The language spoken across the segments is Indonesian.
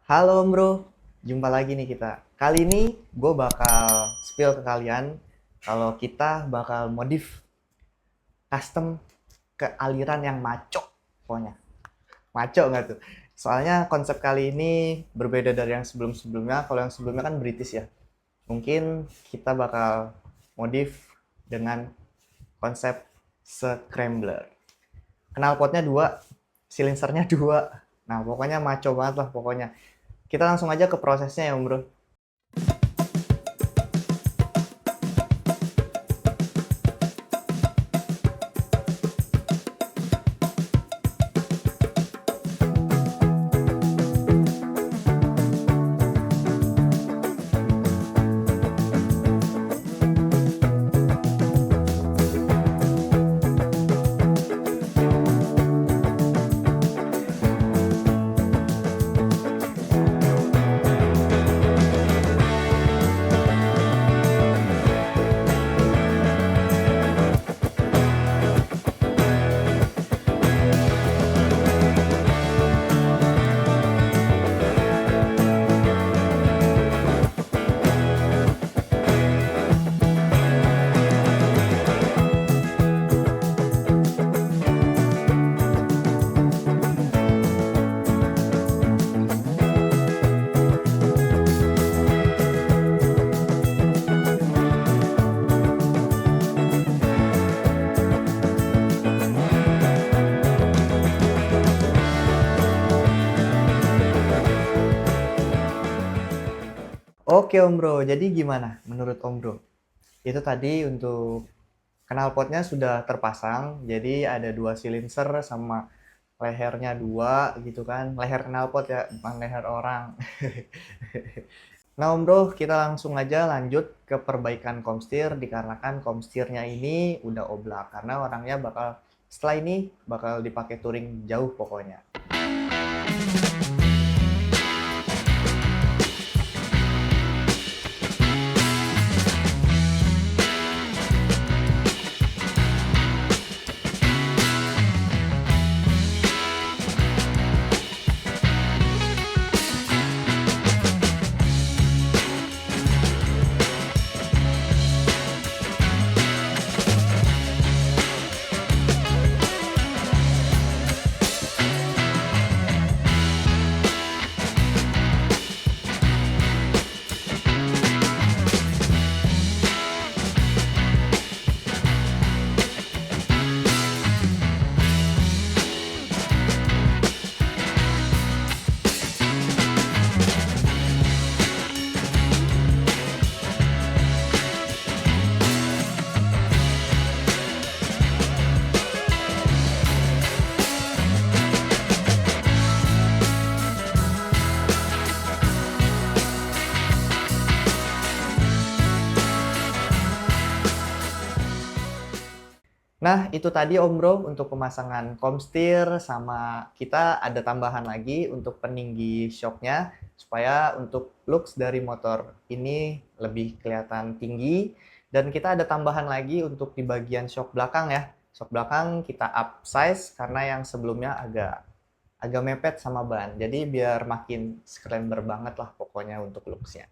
Halo bro, jumpa lagi nih kita. Kali ini gue bakal spill ke kalian kalau kita bakal modif custom ke aliran yang maco, pokoknya. Maco nggak tuh? Soalnya konsep kali ini berbeda dari yang sebelum-sebelumnya. Kalau yang sebelumnya kan British ya. Mungkin kita bakal modif dengan konsep scrambler. Knalpotnya dua, silencernya dua. Nah, pokoknya maco banget lah pokoknya. Kita langsung aja ke prosesnya ya, Bro. Oke Om Bro, jadi gimana menurut Om Bro? Itu tadi untuk knalpotnya sudah terpasang, jadi ada dua silinser sama lehernya dua gitu kan. Leher knalpot ya, bukan leher orang. Nah Om Bro, kita langsung aja lanjut ke perbaikan komstir dikarenakan komstirnya ini udah oblak karena orangnya bakal setelah ini bakal dipakai touring jauh pokoknya. Nah, itu tadi Om Bro untuk pemasangan komstir sama kita ada tambahan lagi untuk peninggi shocknya supaya untuk looks dari motor ini lebih kelihatan tinggi dan kita ada tambahan lagi untuk di bagian shock belakang ya. Shock belakang kita up size karena yang sebelumnya agak agak mepet sama ban. Jadi biar makin scrambler banget lah pokoknya untuk looksnya.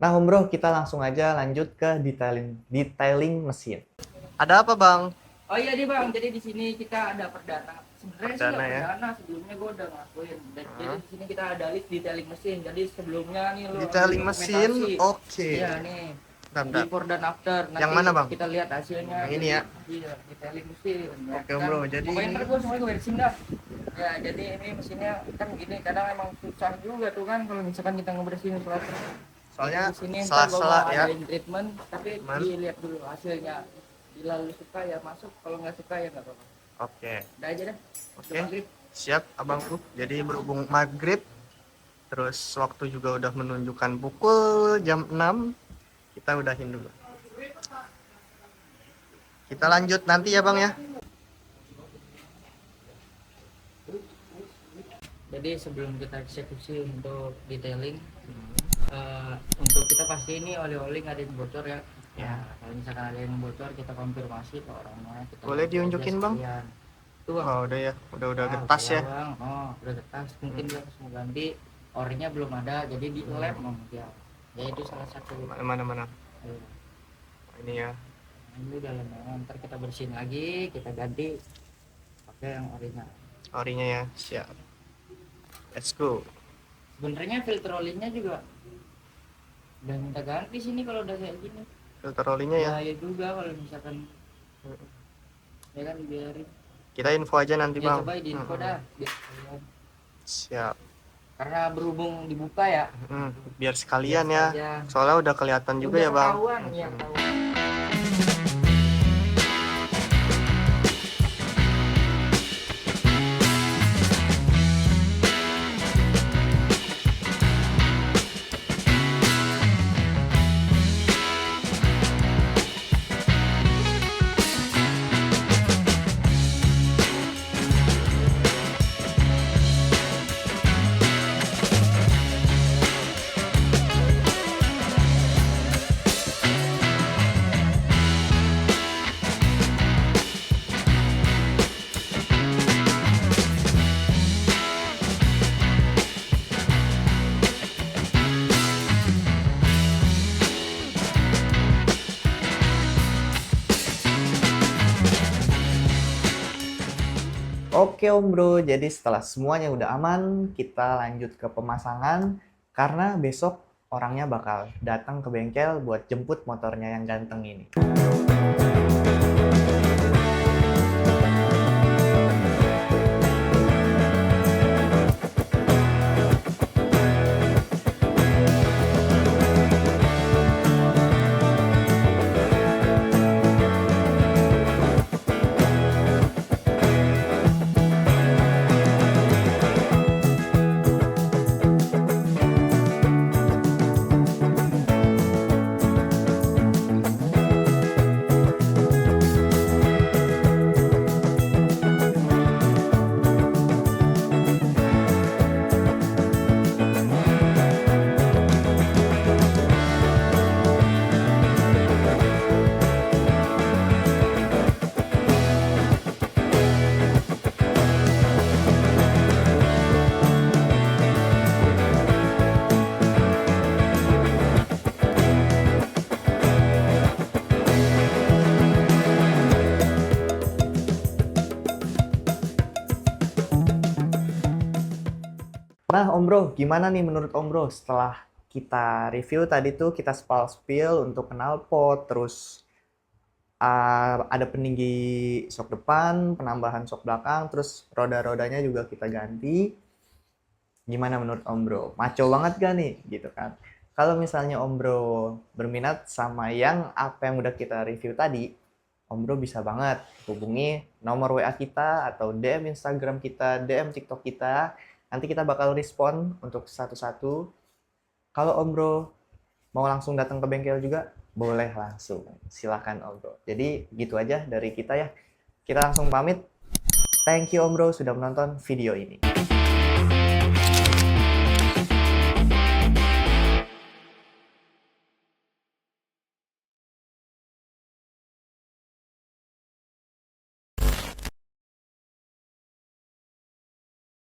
Nah, Om Bro, kita langsung aja lanjut ke detailing mesin. Ada apa, Bang? Oh iya nih bang, jadi di sini kita ada perdana. Sebenarnya sih nggak Perdana ya. perdana, sebelumnya gue udah ngakuin. Jadi di sini kita ada list detailing mesin. Jadi sebelumnya nih lo Detailing mesin, dokumentasi. oke. Iya nih. Bentar. before dan after. Nanti Yang mana, Bang? kita lihat hasilnya. Yang ini ya? Iya, detailing mesin. Oke, Bro. Jadi pokoknya ini- ntar gue semuanya gue beresin dah. Ya, jadi ini mesinnya kan gini, kadang emang susah juga tuh kan kalau misalkan kita ngebersihin sesuatu. soalnya Di sini ntar gue sela-sela mau ya. adain treatment, tapi Cuman- dilihat dulu hasilnya. Bila lu suka ya masuk, kalau nggak suka ya nggak apa-apa. Oke. Udah aja dah. Oke. Udah maghrib. Siap, abangku. Jadi berhubung maghrib, terus waktu juga udah menunjukkan pukul jam 6, kita udahin dulu. Kita lanjut nanti ya, Bang ya. Jadi sebelum kita eksekusi untuk detailing, untuk kita pasti ini oli-oli nggak ada yang bocor ya. Ya. Nah, kalau misalkan ada yang bocor kita konfirmasi ke orangnya. Kita Boleh ganti diunjukin, aja Bang? sekalian. Tuh, Bang. Oh, udah ya. Udah Ah, getas udah, ya. Bang. Oh, udah getas. Mungkin dia harus mau ganti. Orinya belum ada, jadi di lab ya. Ya itu salah satu. Mana? Ya. Ini ya. Ini udah lama. Ntar kita bersihin lagi, kita ganti pakai yang orinya. Orinya ya. Siap. Let's go. Sebenarnya filter olinya juga udah minta ganti sini kalau udah kayak gini. Filter olinya ya. Bahaya juga kalau misalkan ya kan biarin. Kita info aja nanti, Ya Bang. coba di info dah biar kalian. Siap. Karena berhubung dibuka ya. Biar sekalian ya. Aja. Soalnya udah kelihatan juga Udah ya, Bang. ketahuan, ya, ketahuan. Oke Om Bro, jadi setelah semuanya udah aman, kita lanjut ke pemasangan karena besok orangnya bakal datang ke bengkel buat jemput motornya yang ganteng ini. Nah, Om Bro, gimana nih menurut Om Bro setelah kita review tadi tuh kita spill untuk knalpot, terus ada peninggi sok depan, penambahan sok belakang, terus roda-rodanya juga kita ganti. Gimana menurut Om Bro? Maco banget gak nih? Gitu kan. Kalau misalnya Om Bro berminat sama yang apa yang udah kita review tadi, Om Bro bisa banget hubungi nomor WA kita atau DM Instagram kita, DM TikTok kita. Nanti kita bakal respon untuk satu-satu. Kalau Om Bro mau langsung datang ke bengkel juga, boleh langsung. Silakan Om Bro. Jadi gitu aja dari kita ya. Kita langsung pamit. Thank you Om Bro sudah menonton video ini.